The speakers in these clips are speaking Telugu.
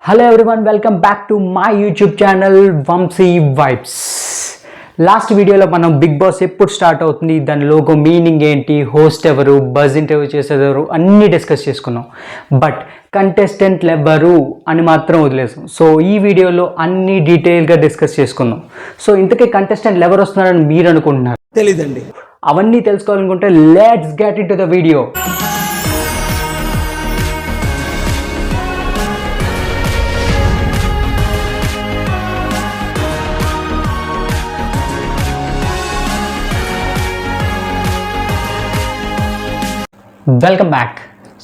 Hello everyone, welcome back to my YouTube channel Vamsi Vibes. Last వీడియోలో మనం బిగ్ బాస్ ఎప్పుడు స్టార్ట్ అవుతుంది, దాని లోగో మీనింగ్ ఏంటి, హోస్ట్ ఎవరు, బజ్ ఇంటర్వ్యూ చేసేదెవరు అన్నీ డిస్కస్ చేసుకున్నాం. బట్ కంటెస్టెంట్లు ఎవరు అని మాత్రం వదిలేసాం. సో ఈ వీడియోలో అన్ని డీటెయిల్గా డిస్కస్ చేసుకుందాం. సో ఇంతకీ కంటెస్టెంట్లు ఎవరు వస్తున్నారని మీరు అనుకుంటున్నారు? తెలీదండి. అవన్నీ తెలుసుకోవాలనుకుంటే let's get in to the video. Welcome back.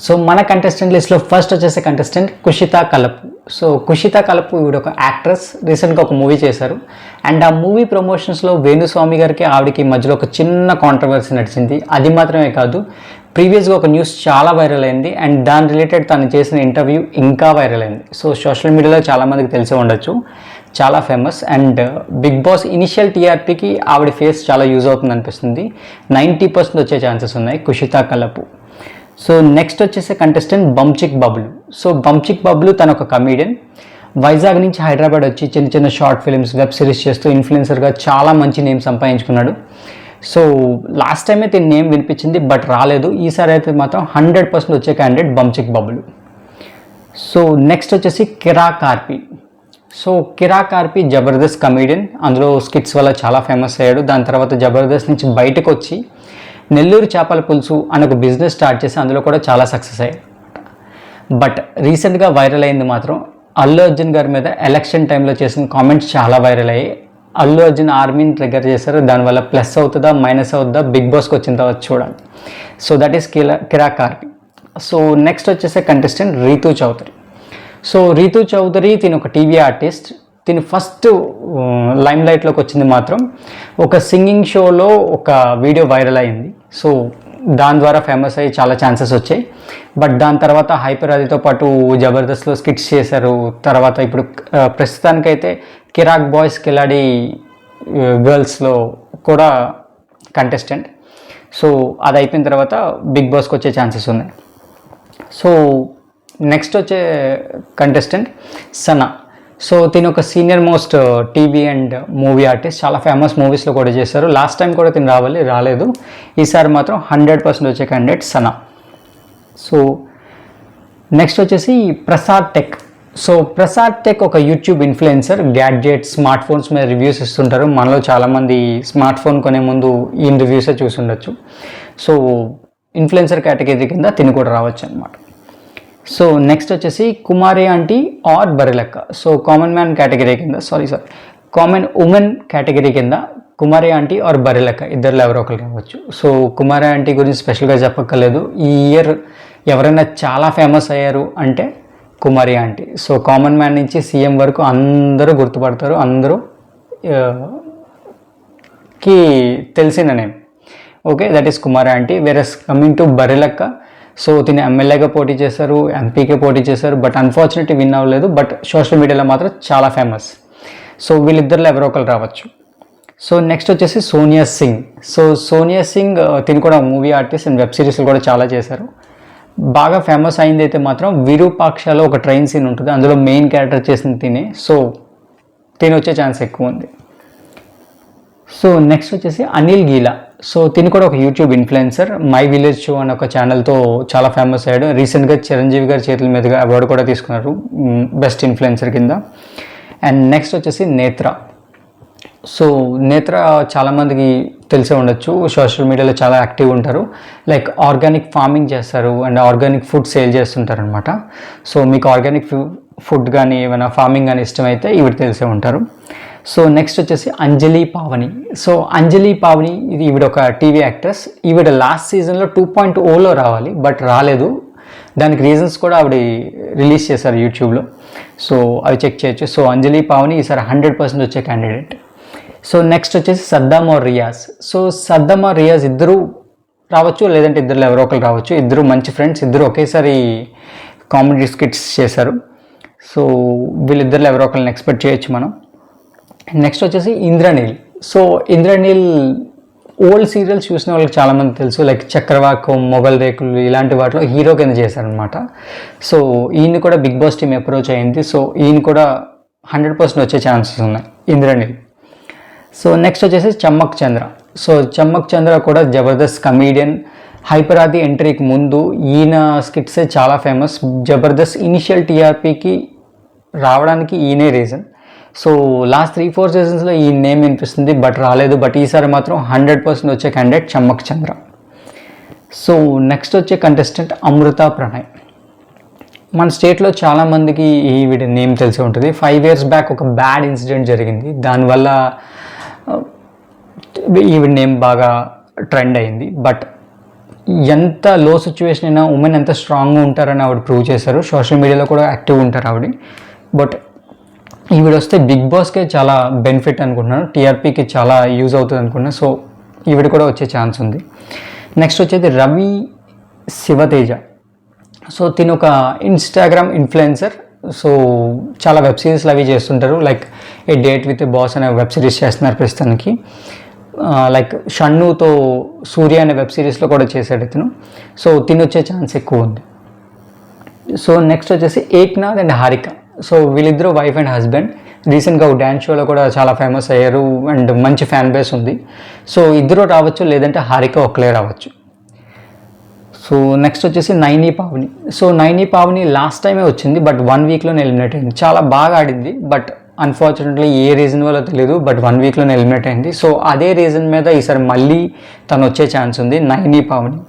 So మన కంటెస్టెంట్ లిస్ట్లో ఫస్ట్ వచ్చేసే కంటెస్టెంట్ కుషితా కలపు. సో కుషితా కలపు ఈవిడ ఒక యాక్ట్రెస్, రీసెంట్గా ఒక మూవీ చేశారు. అండ్ ఆ మూవీ ప్రమోషన్స్లో వేణుస్వామి గారికి ఆవిడకి మధ్యలో ఒక చిన్న కాంట్రవర్సీ నడిచింది. అది మాత్రమే కాదు, ప్రీవియస్గా ఒక న్యూస్ చాలా వైరల్ అయింది అండ్ దాని రిలేటెడ్ తను చేసిన ఇంటర్వ్యూ ఇంకా వైరల్ అయింది. సో సోషల్ మీడియాలో చాలామందికి తెలిసే ఉండొచ్చు, చాలా famous. And Bigg Boss initial టీఆర్పీకి ఆవిడ ఫేస్ చాలా యూజ్ అవుతుంది అనిపిస్తుంది. 90% వచ్చే ఛాన్సెస్ ఉన్నాయి కుషితా కలపు. సో నెక్స్ట్ వచ్చేసే కంటెస్టెంట్ బంచిక్ బబ్లు. సో బంచిక్ బబ్లు తన ఒక కమీడియన్, వైజాగ్ నుంచి హైదరాబాద్ వచ్చి చిన్న చిన్న షార్ట్ ఫిల్మ్స్, వెబ్ సిరీస్ చేస్తూ ఇన్ఫ్లుయెన్సర్గా చాలా మంచి నేమ్ సంపాదించుకున్నాడు. సో లాస్ట్ టైం అయితే నేమ్ వినిపించింది బట్ రాలేదు. ఈసారి అయితే మాత్రం 100% వచ్చే క్యాండిడేట్ బంచిక్ బబ్లు. సో నెక్స్ట్ వచ్చేసి కిరా కార్పి. సో కిరా కార్పి జబర్దస్త్ కమీడియన్, అందులో స్కిట్స్ వల్ల చాలా ఫేమస్ అయ్యాడు. దాని తర్వాత జబర్దస్త్ నుంచి బయటకు వచ్చి నెల్లూరు చేపల పులుసు అని ఒక బిజినెస్ స్టార్ట్ చేసి అందులో కూడా చాలా సక్సెస్ అయ్యాయి. బట్ రీసెంట్గా వైరల్ అయింది మాత్రం అల్లు అర్జున్ గారి మీద ఎలక్షన్ టైంలో చేసిన కామెంట్స్ చాలా వైరల్ అయ్యాయి. అల్లు అర్జున్ ఆర్మీని ట్రిగ్గర్ చేశారు. దానివల్ల ప్లస్ అవుతుందా మైనస్ అవుతుందా బిగ్ బాస్కి వచ్చిన తర్వాత చూడాలి. సో దట్ ఈస్ కిరా కార్పి. సో నెక్స్ట్ వచ్చేసే కంటెస్టెంట్ రీతూ చౌదరి. సో రీతూ చౌదరి తిని ఒక టీవీ ఆర్టిస్ట్. తిని ఫస్ట్ లైమ్ లైట్లోకి వచ్చింది మాత్రం ఒక సింగింగ్ షోలో ఒక వీడియో వైరల్ అయింది. సో దాని ద్వారా ఫేమస్ అయ్యి చాలా ఛాన్సెస్ వచ్చాయి. బట్ దాని తర్వాత హైపర్ అదితో పాటు జబర్దస్త్లో స్కిట్స్ చేశారు. తర్వాత ఇప్పుడు ప్రస్తుతానికైతే కిరాక్ బాయ్స్ కిలాడి గర్ల్స్లో కూడా కంటెస్టెంట్. సో అది అయిపోయిన తర్వాత బిగ్ బాస్కి వచ్చే ఛాన్సెస్ ఉన్నాయి. సో నెక్స్ట్ వచ్చే కంటెస్టెంట్ సనా. సో తిని ఒక senior most TV and movie artist, చాలా ఫేమస్ మూవీస్లో కూడా చేశారు. లాస్ట్ టైం కూడా తిని రాలేదు. ఈసారి మాత్రం 100% వచ్చే క్యాండిడేట్ సనా. సో నెక్స్ట్ వచ్చేసి Prasad tech. So Prasad tech ఒక YouTube influencer, gadgets, smart phones మీద రివ్యూస్ ఇస్తుంటారు. మనలో చాలామంది స్మార్ట్ ఫోన్ కొనే ముందు ఈ రివ్యూసే చూసి ఉండొచ్చు. సో ఇన్ఫ్లుయెన్సర్ కేటగిరీ కింద తిని కూడా రావచ్చు అనమాట. సో నెక్స్ట్ వచ్చేసి కుమారి ఆంటీ ఆర్ బరిలక్క. సో కామన్ మ్యాన్ కేటగిరీ కింద కామన్ ఉమెన్ కేటగిరీ కింద కుమారి ఆంటీ ఆర్ బరిలక్క ఇద్దరు ఎవరో ఒకరు రావచ్చు. సో కుమారి ఆంటీ గురించి స్పెషల్గా చెప్పక్కర్లేదు. ఈ ఇయర్ ఎవరైనా చాలా ఫేమస్ అయ్యారు అంటే Kumari aunty. So common man నుంచి సీఎం వరకు అందరూ గుర్తుపడతారు, అందరూకి తెలిసిన name. Okay, that is Kumari aunty. Whereas coming to బరిలక్క, సో తిని ఎమ్మెల్యేగా పోటీ చేశారు, ఎంపీకే పోటీ చేశారు. బట్ అన్ఫార్చునేట్లీ విన్ అవ్వలేదు. బట్ సోషల్ మీడియాలో మాత్రం చాలా ఫేమస్. సో వీళ్ళిద్దరిలో ఎవరో ఒకరు రావచ్చు. సో నెక్స్ట్ వచ్చేసి సోనియా సింగ్. సో సోనియా సింగ్ తిని కూడా మూవీ ఆర్టిస్ట్ అండ్ వెబ్ సిరీస్లు కూడా చాలా చేశారు. బాగా ఫేమస్ అయింది అయితే మాత్రం విరూపాక్షలో ఒక ట్రైన్ సీన్ ఉంటుంది, అందులో మెయిన్ క్యారెక్టర్ చేసింది తినే. సో తిని వచ్చే ఛాన్స్ ఎక్కువ ఉంది. సో నెక్స్ట్ వచ్చేసి అనిల్ గీలా. సో తిని కూడా ఒక YouTube influencer, my village show అనే ఒక ఛానల్తో చాలా ఫేమస్ అయ్యాడు. రీసెంట్గా చిరంజీవి గారి చేతుల మీదుగా అవార్డు కూడా తీసుకున్నారు బెస్ట్ ఇన్ఫ్లుయెన్సర్ కింద. అండ్ నెక్స్ట్ వచ్చేసి నేత్ర. సో నేత్ర చాలామందికి తెలిసే ఉండొచ్చు, సోషల్ మీడియాలో చాలా యాక్టివ్ ఉంటారు. లైక్ ఆర్గానిక్ ఫార్మింగ్ చేస్తారు అండ్ ఆర్గానిక్ ఫుడ్ సేల్ చేస్తుంటారు అనమాట. సో మీకు ఆర్గానిక్ ఫుడ్ కానీ ఏమైనా ఫార్మింగ్ కానీ ఇష్టమైతే ఇవి తెలిసే ఉంటారు. సో నెక్స్ట్ వచ్చేసి అంజలి పావని. సో అంజలి పావని ఇది ఈవిడ ఒక టీవీ యాక్ట్రెస్. ఈవిడ లాస్ట్ సీజన్లో 2.0లో రావాలి బట్ రాలేదు. దానికి రీజన్స్ కూడా ఆవిడ రిలీజ్ చేశారు యూట్యూబ్లో. సో అవి చెక్ చేయొచ్చు. సో అంజలి పావని ఈసారి 100% వచ్చే క్యాండిడేట్. సో నెక్స్ట్ వచ్చేసి Saddam or Riyaz. So Saddam or Riyaz ఇద్దరు రావచ్చు, లేదంటే ఇద్దరు ఎవరో ఒకరు రావచ్చు. ఇద్దరు మంచి ఫ్రెండ్స్, ఇద్దరు ఒకేసారి కామెడీ స్కిట్స్ చేశారు. సో వీళ్ళిద్దరు ఎవరో ఒకరిని ఎక్స్పెక్ట్ చేయొచ్చు మనం. నెక్స్ట్ వచ్చేసి Indraneel. So Indraneel old serials చూసిన వాళ్ళకి చాలామంది తెలుసు, లైక్ చక్రవాకం, మొగల్ రేకులు ఇలాంటి వాటిలో హీరో కింద చేశారనమాట. సో ఈయన కూడా బిగ్ బాస్ టీమ్ అప్రోచ్ అయింది. సో ఈయన కూడా 100% వచ్చే ఛాన్సెస్ ఉన్నాయి, ఇంద్రనీల్. సో నెక్స్ట్ వచ్చేసి చమ్మక్ చంద్ర. సో చమ్మక్ చంద్ర కూడా జబర్దస్త్ కమీడియన్. హైపరాది ఎంట్రీకి ముందు ఈయన స్కిట్సే చాలా ఫేమస్. జబర్దస్త్ ఇనిషియల్ టీఆర్పీకి రావడానికి ఈయనే రీజన్. సో లాస్ట్ 3-4 సీజన్స్లో ఈ నేమ్ వినిపిస్తుంది, బట్ రాలేదు. బట్ ఈసారి మాత్రం 100% వచ్చే క్యాండిడేట్ చమ్మక్ చంద్ర. సో నెక్స్ట్ వచ్చే కంటెస్టెంట్ అమృత ప్రణయ్. మన స్టేట్లో చాలామందికి ఈవిడ నేమ్ తెలిసి ఉంటుంది. 5 years బ్యాక్ ఒక బ్యాడ్ ఇన్సిడెంట్ జరిగింది, దానివల్ల ఈవిడ నేమ్ బాగా ట్రెండ్ అయింది. బట్ ఎంత లో సిచ్యువేషన్ అయినా ఉమెన్ ఎంత స్ట్రాంగ్గా ఉంటారని ఆవిడ ప్రూవ్ చేశారు. సోషల్ మీడియాలో కూడా యాక్టివ్ ఉంటారు ఆవిడ. బట్ ఈవిడ వస్తే బిగ్ బాస్కే చాలా బెనిఫిట్ అనుకుంటున్నాను, టీఆర్పీకి చాలా యూజ్ అవుతుంది అనుకుంటున్నాను. సో ఈవిడ కూడా వచ్చే ఛాన్స్ ఉంది. నెక్స్ట్ వచ్చేది రవి శివతేజ. సో తిను ఒక ఇన్స్టాగ్రామ్ ఇన్ఫ్లుయెన్సర్. సో చాలా వెబ్ సిరీస్లు అవి చేస్తుంటారు, like A date with boss అనే వెబ్ సిరీస్ చేస్తున్నారు ప్రస్తుతానికి. లైక్ షన్నుతో సూర్య అనే వెబ్ సిరీస్లో కూడా చేశాడు ఇతను. సో తిని వచ్చే ఛాన్స్ ఎక్కువ ఉంది. సో నెక్స్ట్ వచ్చేసి ఏక్నాథ్ అండ్ హారిక. సో వీళ్ళిద్దరూ వైఫ్ అండ్ హస్బెండ్. రీసెంట్గా ఒక డ్యాన్స్ షోలో కూడా చాలా ఫేమస్ అయ్యారు అండ్ మంచి ఫ్యాన్ బేస్ ఉంది. సో ఇద్దరు రావచ్చు, లేదంటే హారిక ఒక్కలే రావచ్చు. సో నెక్స్ట్ వచ్చేసి నైని పావని. సో నైని పావని లాస్ట్ టైమే వచ్చింది, బట్ 1 weekలోనే ఎలిమినేట్ అయింది. చాలా బాగా ఆడింది, బట్ అన్ఫార్చునేట్లీ ఏ రీజన్ వల్ల తెలియదు, బట్ 1 weekలోనే ఎలిమినేట్ అయింది. సో అదే రీజన్ మీద ఈసారి మళ్ళీ తను వచ్చే ఛాన్స్ ఉంది, నైని పావని.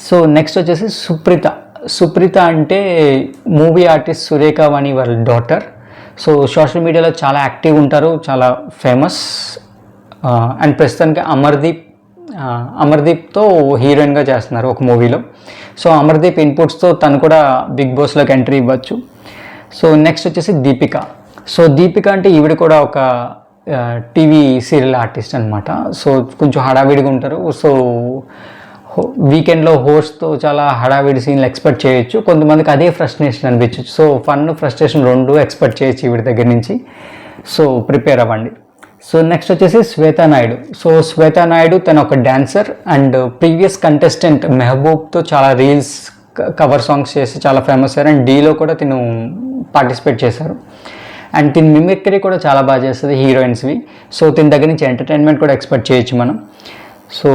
సో నెక్స్ట్ వచ్చేసి సుప్రీత. సుప్రీత అంటే మూవీ ఆర్టిస్ట్ సురేఖ వాణి వాళ్ళ డాటర్. సో సోషల్ మీడియాలో చాలా యాక్టివ్ ఉంటారు, చాలా ఫేమస్. అండ్ ప్రస్తుతానికి అమర్దీప్తో హీరోయిన్గా చేస్తున్నారు ఒక మూవీలో. సో అమర్దీప్ ఇన్పుట్స్తో తను కూడా బిగ్ బాస్లోకి ఎంట్రీ ఇవ్వచ్చు. సో నెక్స్ట్ వచ్చేసి దీపిక. సో దీపిక అంటే ఈవిడ కూడా ఒక టీవీ సీరియల్ ఆర్టిస్ట్ అనమాట. సో కొంచెం హడావిడిగా ఉంటారు. సో వీకెండ్లో హోస్ట్తో చాలా హడావిడి సీన్లు ఎక్స్పెక్ట్ చేయొచ్చు. కొంతమందికి అదే ఫ్రస్ట్రేషన్ అనిపించవచ్చు. సో ఫన్, ఫ్రస్ట్రేషన్ 2 ఎక్స్పెక్ట్ చేయొచ్చు ఈవిడ దగ్గర నుంచి. సో ప్రిపేర్ అవ్వండి. సో నెక్స్ట్ వచ్చేసి శ్వేతా నాయుడు. సో శ్వేతా నాయుడు తను ఒక డాన్సర్ అండ్ ప్రీవియస్ కంటెస్టెంట్ మెహబూబ్తో చాలా రీల్స్, కవర్ సాంగ్స్ చేసి చాలా ఫేమస్ అయ్యారు. అండ్ డీలో కూడా తిను పార్టిసిపేట్ చేశారు. అండ్ తిని మిమిక్రీ కూడా చాలా బాగా చేస్తుంది హీరోయిన్స్వి. సో తిని దగ్గర నుంచి ఎంటర్టైన్మెంట్ కూడా ఎక్స్పెక్ట్ చేయొచ్చు మనం. సో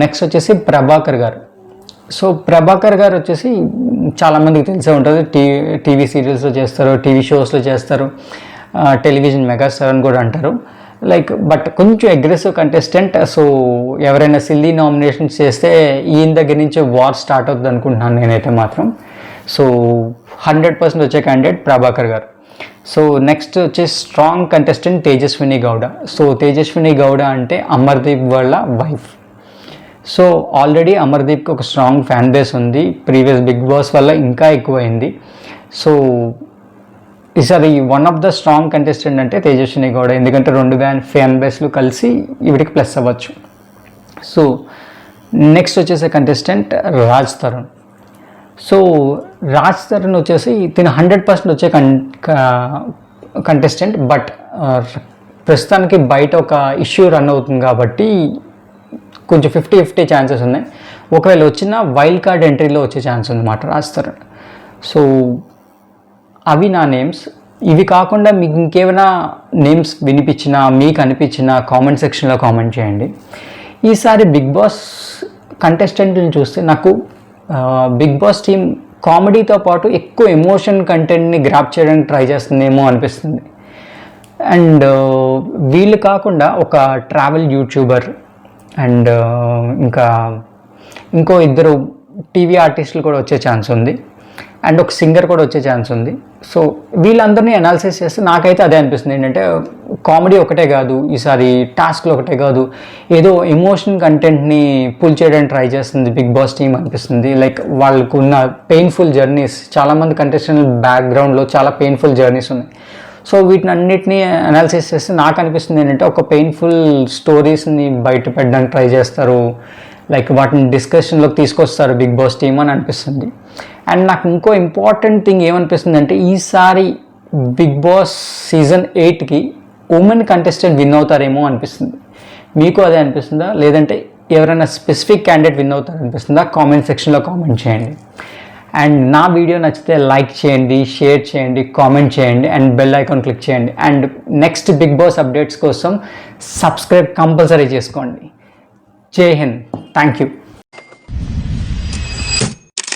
నెక్స్ట్ వచ్చేసి ప్రభాకర్ గారు. సో ప్రభాకర్ గారు వచ్చేసి చాలామందికి తెలిసే ఉంటుంది. టీవీ సీరియల్స్లో చేస్తారు, టీవీ షోస్లో చేస్తారు, టెలివిజన్ మెగాస్టార్ అని కూడా అంటారు. లైక్ బట్ కొంచెం అగ్రెసివ్ కంటెస్టెంట్. సో ఎవరైనా సిల్లీ నామినేషన్స్ చేస్తే ఈయన దగ్గర నుంచి వార్ స్టార్ట్ అవుతుంది అనుకుంటున్నాను నేనైతే మాత్రం. సో 100% వచ్చే క్యాండిడేట్ ప్రభాకర్ గారు. సో నెక్స్ట్ వచ్చేసి strong contestant Tejaswini Gowda. So Tejaswini Gowda అంటే అమర్దీప్ వాళ్ళ వైఫ్. సో ఆల్రెడీ అమర్దీప్కి ఒక స్ట్రాంగ్ ఫ్యాన్ బేస్ ఉంది, ప్రీవియస్ బిగ్ బాస్ వల్ల ఇంకా ఎక్కువైంది. సో ఈసారి one of the strong contestant అంటే తేజస్విని గౌడ, ఎందుకంటే 2 ఫ్యాన్ బేస్లు కలిసి ఇవిడికి ప్లస్ అవ్వచ్చు. సో నెక్స్ట్ వచ్చేసే కంటెస్టెంట్ రాజ్ తరుణ్. సో రాజ్ తరుణ్ వచ్చేసి తిను 100% వచ్చే కంటెస్టెంట్. బట్ ప్రస్తుతానికి బయట ఒక ఇష్యూ రన్ అవుతుంది కాబట్టి కొంచెం 50-50 ఛాన్సెస్ ఉన్నాయి. ఒకవేళ వచ్చిన వైల్డ్ కార్డ్ ఎంట్రీలో వచ్చే ఛాన్స్ ఉందన్నమాట రాజ్ తరుణ్. సో అవి నా నేమ్స్. ఇవి కాకుండా మీకు ఇంకేమైనా నేమ్స్ వినిపించినా, మీకు అనిపించినా కామెంట్ సెక్షన్లో కామెంట్ చేయండి. ఈసారి బిగ్ బాస్ కంటెస్టెంట్ని చూస్తే నాకు బిగ్ బాస్ టీమ్ కామెడీతో పాటు ఎక్కువ ఎమోషన్ కంటెంట్ని గ్రాప్ చేయడానికి ట్రై చేస్తుందేమో అనిపిస్తుంది. అండ్ వీళ్ళు కాకుండా ఒక ట్రావెల్ యూట్యూబర్ అండ్ ఇంకో 2 టీవీ ఆర్టిస్టులు కూడా వచ్చే ఛాన్స్ ఉంది. అండ్ ఒక సింగర్ కూడా వచ్చే ఛాన్స్ ఉంది. సో వీళ్ళందరినీ అనాలిసిస్ చేస్తే నాకైతే అదే అనిపిస్తుంది, ఏంటంటే కామెడీ ఒకటే కాదు, ఈసారి టాస్క్లు ఒకటే కాదు, ఏదో ఎమోషన్ కంటెంట్ని పుల్ చేయడానికి ట్రై చేస్తుంది బిగ్ బాస్ టీమ్ అనిపిస్తుంది. లైక్ వాళ్ళకు ఉన్న పెయిన్ఫుల్ జర్నీస్, చాలామంది కంటెస్టెంట్ బ్యాక్గ్రౌండ్లో చాలా పెయిన్ఫుల్ జర్నీస్ ఉన్నాయి. సో వీటిని అన్నిటినీ అనాలిసిస్ చేస్తే నాకు అనిపిస్తుంది ఏంటంటే ఒక పెయిన్ఫుల్ స్టోరీస్ని బయట పెట్టడానికి ట్రై చేస్తారు, లైక్ వాటిని డిస్కషన్లోకి తీసుకొస్తారు బిగ్ బాస్ టీమ్ అని అనిపిస్తుంది. అండ్ నాకు ఇంకో ఇంపార్టెంట్ థింగ్ ఏమనిపిస్తుంది అంటే ఈసారి బిగ్ బాస్ సీజన్ 8కి ఉమెన్ కంటెస్టెంట్ విన్ అవుతారేమో అనిపిస్తుంది. మీకు అదే అనిపిస్తుందా, లేదంటే ఎవరైనా స్పెసిఫిక్ క్యాండిడేట్ విన్ అవుతారు అనిపిస్తుందా? కామెంట్ సెక్షన్లో కామెంట్ చేయండి. అండ్ నా వీడియో నచ్చితే లైక్ చేయండి, షేర్ చేయండి, కామెంట్ చేయండి అండ్ బెల్ ఐకాన్ క్లిక్ చేయండి. And next Bigg Boss updates కోసం సబ్స్క్రైబ్ కంపల్సరీ చేసుకోండి. జై హింద్. Thank you.